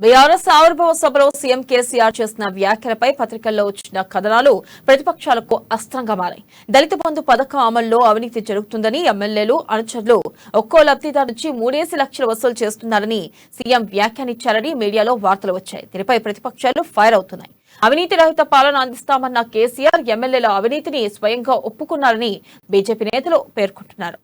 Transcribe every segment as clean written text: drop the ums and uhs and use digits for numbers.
BRS ఆవిర్భావ సభలో CM KCR చేసిన వ్యాఖ్యలపై పత్రికల్లో వచ్చిన కథనాలు ప్రతిపక్షాలకు అస్త్రంగా మారాయి. దళిత బంధు పథకం అమల్లో అవినీతి జరుగుతుందని ఎమ్మెల్యేలు, అనుచరులు ఒక్కో లబ్ధిదారు నుంచి 3 లక్షలు వసూలు చేస్తున్నారని సీఎం వ్యాఖ్యానించారని మీడియాలో వార్తలు వచ్చాయి. దీనిపై ప్రతిపక్షాలు ఫైర్ అవుతున్నాయి. అవినీతి రహిత పాలన అందిస్తామన్న కేసీఆర్ ఎమ్మెల్యేల అవినీతిని స్వయంగా ఒప్పుకున్నారని బీజేపీ నేతలు పేర్కొంటున్నారు.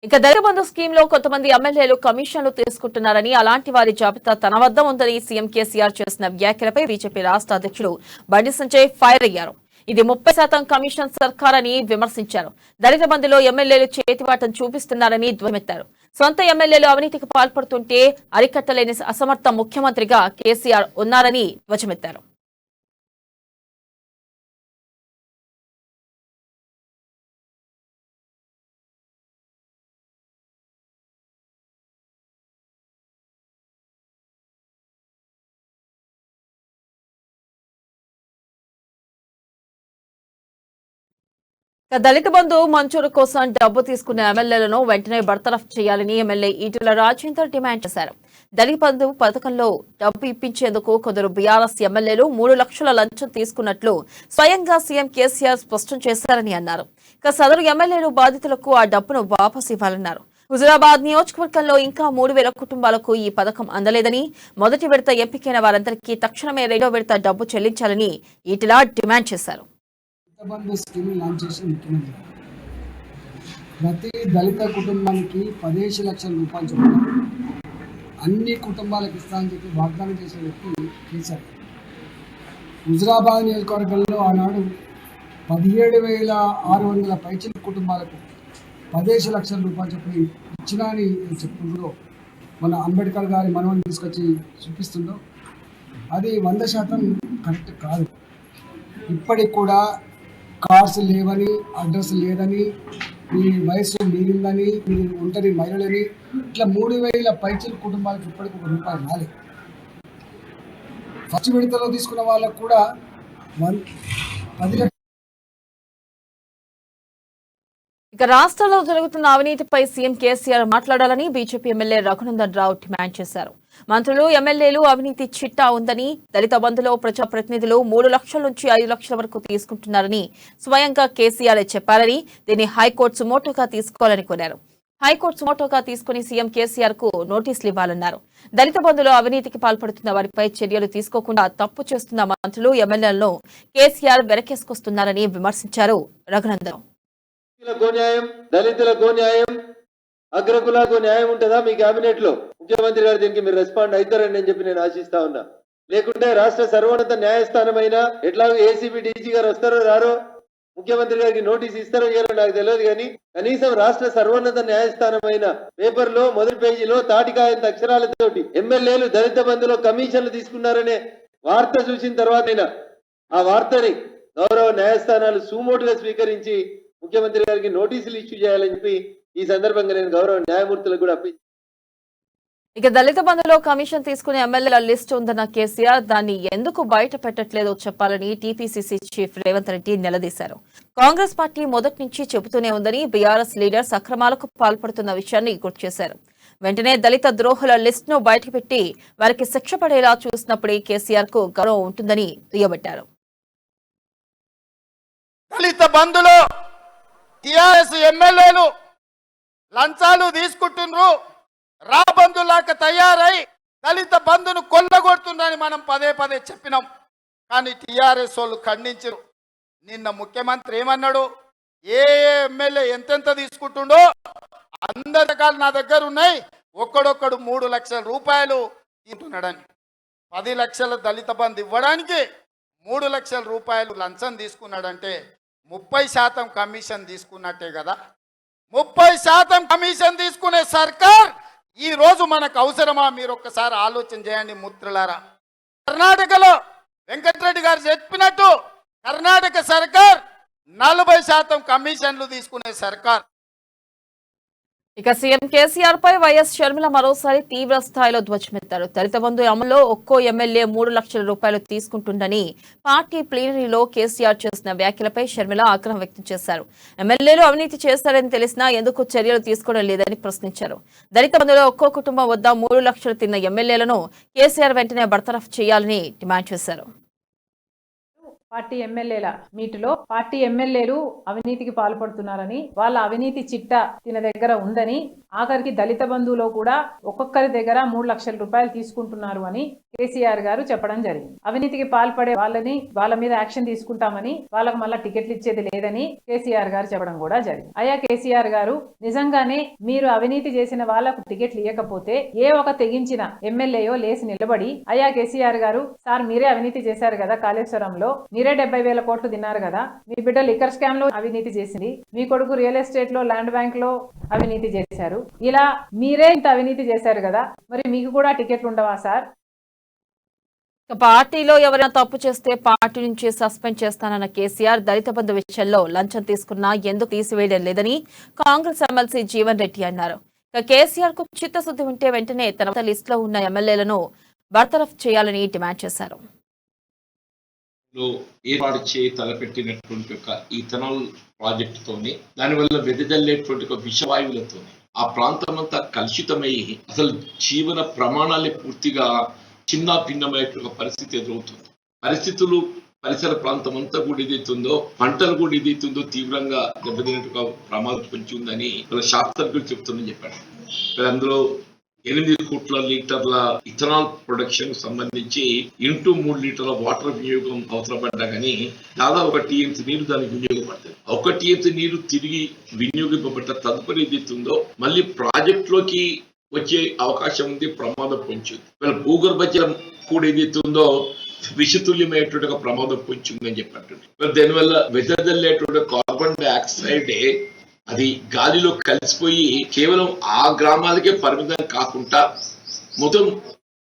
ఇక దళిత బంధు స్కీమ్ లో కొంతమంది ఎమ్మెల్యేలు కమిషన్లు తీసుకుంటున్నారని, అలాంటి వారి జాబితా తన వద్ద ఉందని సీఎం కేసీఆర్ చేసిన వ్యాఖ్యలపై బీజేపీ రాష్ట్ర అధ్యక్షుడు బండి సంజయ్ ఫైర్ అయ్యారు. ఇది 30% కమిషన్ సర్కార్ అని విమర్శించారు. దళిత బంధులో ఎమ్మెల్యేలు చేతివాటం చూపిస్తున్నారని ధ్వజమెత్తారు. సొంత ఎమ్మెల్యేలు అవినీతికి పాల్పడుతుంటే అరికట్టలేని అసమర్థ ముఖ్యమంత్రిగా కేసీఆర్ ఉన్నారని ధ్వజమెత్తారు. దళిత బంధు మంజూరు కోసం డబ్బు తీసుకున్న ఎమ్మెల్యేలను వెంటనే బర్తరఫ్ చేయాలని ఎమ్మెల్యే ఈటెల రాజేందర్ డిమాండ్ చేశారు. దళిత బంధు పథకంలో డబ్బు ఇప్పించేందుకు కొందరు బీఆర్ఎస్ ఎమ్మెల్యేలు 3 లక్షల లంచం తీసుకున్నట్లు స్వయంగా సీఎం కేసీఆర్ స్పష్టం చేశారని అన్నారు. ఇక సదరు ఎమ్మెల్యేలు బాధితులకు ఆ డబ్బును వాపసు ఇవ్వాలన్నారు. హుజురాబాద్ నియోజకవర్గంలో ఇంకా 3,000 కుటుంబాలకు ఈ పథకం అందలేదని, మొదటి విడత ఎంపికైన వారందరికీ తక్షణమే 2వ విడత డబ్బు చెల్లించాలని ఈటెల డిమాండ్ చేశారు. బంధు స్కీమ్ లాంచ్ చేసిన ముఖ్యమంత్రి ప్రతి దళిత కుటుంబానికి 15 లక్షల రూపాయలు చొప్పున అన్ని కుటుంబాలకు ఇస్తానని చెప్పి వాగ్దానం చేసిన వ్యక్తి కేసీఆర్. హుజురాబాద్ నియోజకవర్గంలో ఆనాడు 17,600 పైచిల కుటుంబాలకు 15 లక్షల రూపాయలు చొప్పున ఇచ్చినా అని చెప్పుకుంటూ మన అంబేద్కర్ గారి మనవని తీసుకొచ్చి చూపిస్తుందో అది 100% కరెక్ట్ కాదు. ఇప్పటికి కూడా కార్డ్స్ లేవని, అడ్రస్ లేదని, మీ వయసు మీరిందని, మీరు ఒంటరి మహిళలని, ఇట్లా 3,000 పైచిల కుటుంబాలకు ఇప్పటికి ₹1 రాలేదు. ఫస్ట్ విడతలో తీసుకున్న వాళ్ళకు కూడా 10 లక్షలు. ఇక రాష్ట్రంలో జరుగుతున్న అవినీతిపై సీఎం కేసీఆర్ మాట్లాడాలని BJP MLA Raghunandan Rao demand చేశారు. మంత్రులు, ఎమ్మెల్యేలు అవినీతి చిట్టా ఉందని, దళిత బంధులో ప్రజాప్రతినిధులు 3 లక్షల నుంచి 5 లక్షల వరకు తీసుకుంటున్నారని స్వయంగా కేసీఆర్ చెప్పారని, దీన్ని హైకోర్టు సుమోటోగా తీసుకోవాలని కోరారు. హైకోర్టు సుమోటోగా తీసుకుని సీఎం కేసీఆర్ కు నోటీసులు ఇవ్వాలన్నారు. దళిత బంధులో అవినీతికి పాల్పడుతున్న వారిపై చర్యలు తీసుకోకుండా తప్పు చేస్తున్న మంత్రులు, ఎమ్మెల్యేలను కేసీఆర్ వెనకేసుకొస్తున్నారని విమర్శించారు రఘునందన్. దళితులకు న్యాయం, అగ్రకులకు న్యాయం ఉంటుందా మీ కేబినెట్ లో? ముఖ్యమంత్రి గారు దీనికి మీరు రెస్పాండ్ అవుతారని నేను చెప్పి నేను ఆశిస్తా ఉన్నా. లేకుంటే రాష్ట్ర సర్వోన్నత న్యాయస్థానమైన ఎట్లా ఏసీబీ డీజీ గారు వస్తారో రారో, ముఖ్యమంత్రి గారికి నోటీస్ ఇస్తారో ఇయ్యారో నాకు తెలియదు, కానీ కనీసం రాష్ట్ర సర్వోన్నత న్యాయస్థానమైన పేపర్ లో మొదటి పేజీలో తాటికాయంత అక్షరాలతోటి ఎమ్మెల్యేలు దళిత బంధులో కమిషన్లు తీసుకున్నారనే వార్త చూసిన తర్వాత ఆ వార్తని గౌరవ న్యాయస్థానాలు సుమోటుగా స్వీకరించి ముఖ్యమంత్రి గారికి నోటీసులు ఇష్యూ చేయాలని చెప్పి ఈ సందర్భంగా నేను గౌరవ న్యాయమూర్తులకు కూడా అప్పగించాను. ఇక దళిత బంధులో కమిషన్ తీసుకునే ఎమ్మెల్యేల లిస్టు ఉందన్న కేసీఆర్ దాన్ని ఎందుకు బయట పెట్టట్లేదో చెప్పాలని టీపీసీసీ చీఫ్ రేవంత్ రెడ్డి నిలదీశారు. కాంగ్రెస్ పార్టీ మొదటి నుంచి చెబుతూనే ఉందని, బీఆర్ఎస్ లీడర్స్ అక్రమాలకు పాల్పడుతున్న విషయాన్ని గుర్తు చేశారు. వెంటనే దళిత ద్రోహుల లిస్టును బయటకు పెట్టి వారికి శిక్ష పడేలా చూసినప్పుడే కేసీఆర్ కు గౌరవం ఉంటుందని దుయ్యబట్టారు. దళిత బంధులో టిఆర్ఎస్ ఎమ్మెల్యేలు లంచాలు తీసుకుంటున్నారు, రా బంధులాగా తయారై దళిత బంధును కొల్లగొడుతుందని మనం పదే పదే చెప్పినాం. కానీ టిఆర్ఎస్ వాళ్ళు ఖండించరు. నిన్న ముఖ్యమంత్రి ఏమన్నాడు? ఏ ఎమ్మెల్యే ఎంతెంత తీసుకుంటుండో అందరి రకాలు నా దగ్గర ఉన్నాయి, ఒక్కడొక్కడు 3 లక్షల రూపాయలు తీసుకుంటున్నాడని. 10 లక్షల దళిత బంధు ఇవ్వడానికి 3 లక్షల రూపాయలు లంచం తీసుకున్నాడంటే 30% కమిషన్ తీసుకున్నట్టే కదా. 30% కమిషన్ తీసుకునే సర్కార్ ఈ రోజు మనకు అవసరమా? మీరు ఒక్కసారి ఆలోచన చేయండి మిత్రులారా. కర్ణాటకలో వెంకటరెడ్డి గారు చెప్పినట్టు కర్ణాటక సర్కార్ 40% కమిషన్లు తీసుకునే సర్కార్. ఇక సీఎం కేసీఆర్ పై వైఎస్ షర్మిల మరోసారి తీవ్ర స్థాయిలో ధ్వజమెత్తారు. దళిత బంధు అమలులో ఒక్కో ఎమ్మెల్యే 3 లక్షల రూపాయలు తీసుకుంటుందని పార్టీ ప్లీనరీలో కేసీఆర్ చేసిన వ్యాఖ్యలపై షర్మిల ఆగ్రహం వ్యక్తం చేశారు. ఎమ్మెల్యేలు అవినీతి చేశారని తెలిసినా ఎందుకు చర్యలు తీసుకోవడం లేదని ప్రశ్నించారు. దళిత బంధులో ఒక్కో కుటుంబం వద్ద 3 లక్షలు తిన్న ఎమ్మెల్యేలను కేసీఆర్ వెంటనే బర్తరఫ్ చేయాలని డిమాండ్ చేశారు. పార్టీ ఎమ్మెల్యేల మీటులో పార్టీ ఎమ్మెల్యేలు అవినీతికి పాల్పడుతున్నారని, వాళ్ళ అవినీతి చిట్టా తిన దగ్గర ఉందని, ఆఖరికి దళిత బంధువులో కూడా ఒక్కొక్కరి దగ్గర 3 లక్షల రూపాయలు తీసుకుంటున్నారు అని కేసీఆర్ గారు చెప్పడం జరిగింది. అవినీతికి పాల్పడే వాళ్ళ మీద యాక్షన్ తీసుకుంటామని, వాళ్ళకు మళ్ళా టికెట్లు ఇచ్చేది లేదని కేసీఆర్ గారు చెప్పడం కూడా జరిగింది. అయ్యా కేసీఆర్ గారు, నిజంగానే మీరు అవినీతి చేసిన వాళ్లకు టికెట్లు ఇవ్వకపోతే ఏ ఒక తెగించిన ఎమ్మెల్యేయో లేసి నిలబడి, అయ్యా కేసీఆర్ గారు, సార్ మీరే అవినీతి చేశారు కదా, కాళేశ్వరంలో మీరే 70,000 కోట్లు తిన్నారు కదా, మీ బిడ్డ లిక్కర్ స్కామ్ లో అవినీతి చేసింది, మీ కొడుకు రియల్ ఎస్టేట్ లో ల్యాండ్ బ్యాంక్ లో అవినీతి చేశారు, ఇలా మీరే ఇంత అవినీతి చేశారు కదా, మరి మీకు కూడా టికెట్లు ఉండవా సార్? పార్టీలో ఎవరైనా తప్పు చేస్తే పార్టీ నుంచి సస్పెండ్ చేస్తానన్న కేసీఆర్ దళిత బంధు విషయంలో లంచం తీసుకున్నా ఎందుకు తీసివేయడం లేదని కాంగ్రెస్ ఎమ్మెల్సీ జీవన్ రెడ్డి అన్నారు. కేసీఆర్ కు చిత్తశుద్ధి ఉంటే వెంటనే తన లిస్టులో ఉన్న ఎమ్మెల్యేలను బర్తరఫ్ చేయాలని డిమాండ్ చేశారు. ఏర్పాటు చేయి తలపెట్టినటువంటి ఒక ఈథనాల్ ప్రాజెక్టుతోని, దానివల్ల వెదజల్లేటువంటి ఒక విషవాయువులతో ఆ ప్రాంతం అంతా కలుషితమై అసలు జీవన ప్రమాణాలే పూర్తిగా చిన్న భిన్నమైనటువంటి పరిస్థితి ఎదురవుతుంది. పరిస్థితులు పరిసర ప్రాంతం అంతా కూడా ఏదైతుందో, పంటలు కూడా ఏదైతుందో తీవ్రంగా దెబ్బతినట్టుగా ప్రమాదం పొంచి ఉందని వాళ్ళ శాస్త్రజ్ఞులు చెప్తుందని చెప్పారు. అందులో 8 కోట్ల లీటర్ల ఇథనాల్ ప్రొడక్షన్ సంబంధించి ఇంటూ 3 లీటర్ల వాటర్ వినియోగం అవసరపడ్డా కానీ దాదాపు 1 టీఎంసీ నీరు దానికి వినియోగపడుతుంది. 1 టీఎంసీ నీరు తిరిగి వినియోగింపబడ్డ తదుపరి ఏదైతుందో మళ్ళీ ప్రాజెక్టులోకి వచ్చే అవకాశం ఉంది, ప్రమాదం పొంచుంది. వీళ్ళ భూగర్భ జలం కూడా ఏదైతుందో విషతుల్యమైనటువంటి ఒక ప్రమాదం పొంచుందని చెప్పండి. దానివల్ల వెదజల్లేటువంటి కార్బన్ డైఆక్సైడ్ అది గాలిలో కలిసిపోయి కేవలం ఆ గ్రామాలకే పరిమితం కాకుండా మొత్తం